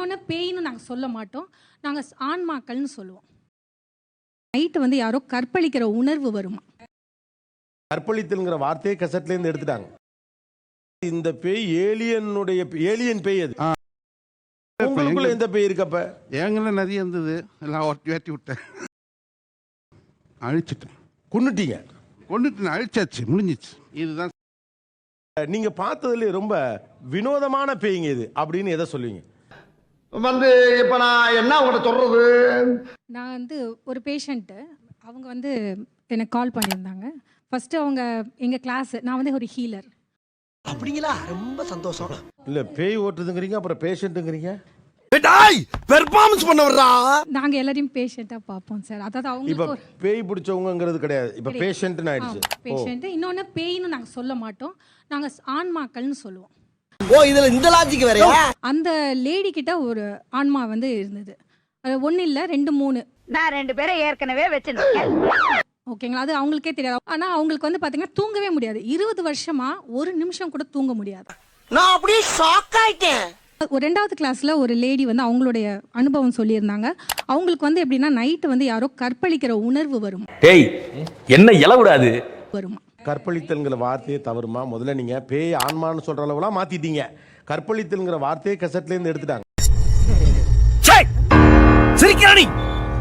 இன்னொன்று பேய்னு நாங்கள் சொல்ல மாட்டோம், நாங்கள் ஆன்மாக்கள்னு சொல்லுவோம். நைட்டு வந்து யாரோ கற்பழிக்கிற உணர்வு வருமா? கற்பழித்தல்ங்கிற வார்த்தையை கசட்லேருந்து எடுத்துட்டாங்க. இந்த பேய் ஏலியன் பேய். அது உங்களுக்குள்ள எந்த பேய் இருக்கப்ப? எங்களை நிறைய இருந்தது, எல்லாம் வேட்டி விட்டேன், அழிச்சிட்டேன். கொன்னுட்டீங்க? கொண்டுட்டு அழிச்சாச்சு, முடிஞ்சிச்சு. இதுதான் நீங்க பார்த்ததுல ரொம்ப வினோதமான பேய்ங்க இது அப்படின்னு எதை சொல்லுவீங்க? வந்து இப்ப நான் என்ன உங்கள்கிட்ட சொல்றது? நான் வந்து ஒரு பேஷண்ட்டு, அவங்க வந்து எனக்கு கால் பண்ணியிருந்தாங்க. ஃபஸ்ட்டு அவங்க எங்கள் கிளாஸு, நான் வந்து ஒரு ஹீலர். அப்படிங்களா? ரொம்ப சந்தோஷம். இல்ல பேய் ஓட்டுறதுங்கிறீங்க, அப்புறம் பேஷண்ட்டுங்கிறீங்க. பெர்ஃபார்மன்ஸ் பண்ண வர்றா. நாங்கள் எல்லாரையும் பேஷண்ட்டாக பார்ப்போம் சார். அதாவது இப்ப அவங்களுக்கு பேய் பிடிச்சவங்கிறது கிடையாது, இப்ப பேஷண்ட்னு ஆயிடுச்சு. பேஷண்ட்டு. இன்னொன்று பேய்னு நாங்கள் சொல்ல மாட்டோம், நாங்கள் ஆன்மாக்கள்னு சொல்லுவோம். ஓ, இதுல இந்த லாஜிக் வேறயா? அந்த லேடி கிட்ட ஒரு ஆன்மா வந்து இருந்தது. ஒன்றும் இல்லை, 2 3. நான் 2 பேரை ஏற்கனவே வச்சிருந்தேன். ஓகேங்களா? அது அவங்களுக்கே தெரியாது. ஆனால் அவங்களுக்கு வந்து பார்த்தீங்கன்னா தூங்கவே முடியாது. 20 வருஷமா ஒரு நிமிஷம் கூட தூங்க முடியாது. நான் அப்படியே ஷாக் ஆயிட்டேன். ஒரு 2வது கிளாஸ்ல ஒரு லேடி வந்து அவங்களுடைய அனுபவம் சொல்லியிருந்தாங்க. அவங்களுக்கு வந்து எப்படின்னா நைட்டு வந்து யாரோ கற்பழிக்கிற உணர்வு வருமா? டேய் என்ன இலவிடாது வருமா? கற்பழித்தல்ங்கிற வார்த்தையே தவறுமா? முதல்ல நீங்க பேய் ஆன்மான்னு சொல்ற அளவுலாம் மாத்திட்டீங்க. கற்பழித்தல்ங்கிற வார்த்தையை கசட்லேருந்து எடுத்துட்டாங்க. சிரிக்கிறானி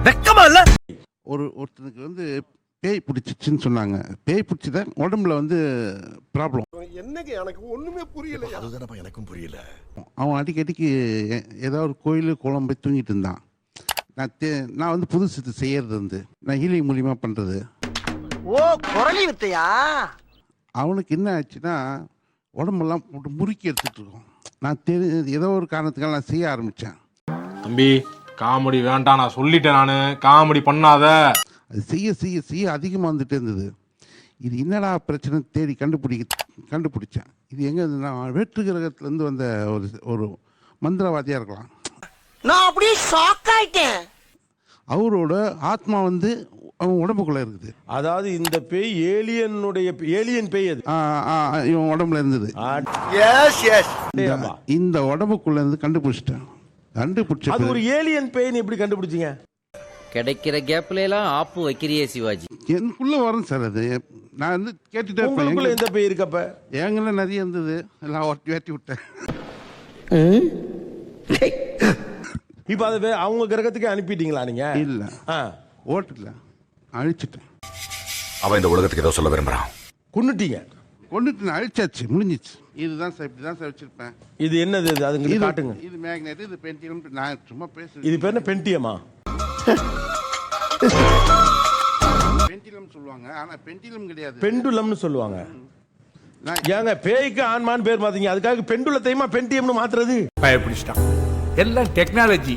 வெக்கமா இல்ல? ஒருத்தனுக்கு வந்து பேய் பிடிச்சிச்சுன்னு சொன்னாங்க. பேய் பிடிச்சிதான் உடம்புல வந்து ப்ராப்ளம். என்னங்க எனக்கு ஒண்ணுமே புரியல. அதுதானப்பா எனக்கும் புரியல. அவன் அடிக்கடிக்கு ஏதாவது ஒரு கோயில் குளம் போய் தூங்கிட்டு இருந்தான். நான் வந்து புதுசு இது செய்யறது வந்து நான் ஹீலிங் மூலியமா பண்றது. ஓ, குரலி வித்தையா? அவனுக்கு என்ன ஆச்சுன்னா உடம்பெல்லாம் போட்டு முறுக்கி எடுத்துட்டு இருக்கோம். நான் ஏதோ ஒரு காரணத்துக்காக நான் செய்ய ஆரம்பித்தேன். தம்பி காமெடி வேண்டாம், நான் சொல்லிட்டேன், நான் காமெடி பண்ணாத. அது செய்ய செய்ய செய்ய அதிகமாக வந்துட்டே இருந்தது. இது என்னடா பிரச்சனை தேடி கண்டுபிடிச்சேன். இது எங்கே இருந்ததுன்னா வேற்று கிரகத்துலேருந்து வந்த ஒரு மந்திரவாதியாக இருக்கலாம். நான் அப்படியே ஷாக் ஆயிட்டேன். அவரோட ஆத்மா வந்து அவன் உடம்புக்குள்ளே இருக்குது. அதாவது இந்த பேய் ஏலியன் பேய். அது இவன் உடம்புல இருந்தது. இந்த உடம்புக்குள்ள இருந்து கண்டுபிடிச்சிட்டேன். அது ஒரு ஏலியன் பேய் எப்படி கண்டுபிடிச்சீங்க? கிடைக்கிற கேப்ல எல்லாம் ஆப்பு வைக்கிறியே சிவாஜி. எனக்குள்ள வரும் சார். அது நான் வந்து கேட்டுட்டே உங்களுக்குள்ள எந்த பேய் இருக்கப்ப? எங்களை நிறைய இருந்தது, எல்லாம் வேட்டி விட்டேன். இப்ப அது அவங்க கிரகத்துக்கு அனுப்பிட்டீங்களா நீங்க? இல்ல, ஓட்டுல அழிச்சிட்டேன். அவன் இந்த உலகத்துக்கு ஏதோ சொல்ல விரும்புறான். கொன்னுட்டீங்க? கொண்டுட்டு அழிச்சாச்சு, முடிஞ்சிச்சு. இதுதான் சார், இப்படிதான் சார் வச்சிருப்பேன். இது என்னது? இது அதுங்க காட்டுங்க. இது மேக்னெட், இது பென்டியம். நான் சும்மா பேசுறேன். இது பேர் என்ன? பென்டியமா? பென்டிலம் சொல்லுவாங்க, ஆனா பென்டிலம் கிடையாது, பெண்டுலம்னு சொல்லுவாங்க. ஏங்க பேய்க்கு ஆன்மான்னு பேர் மாத்தீங்க, அதுக்காக பெண்டுலத்தையுமா பென்டியம்னு மாத்துறது? பயப்பிடிச்சிட்டான். எல்லாம் டெக்னாலஜி.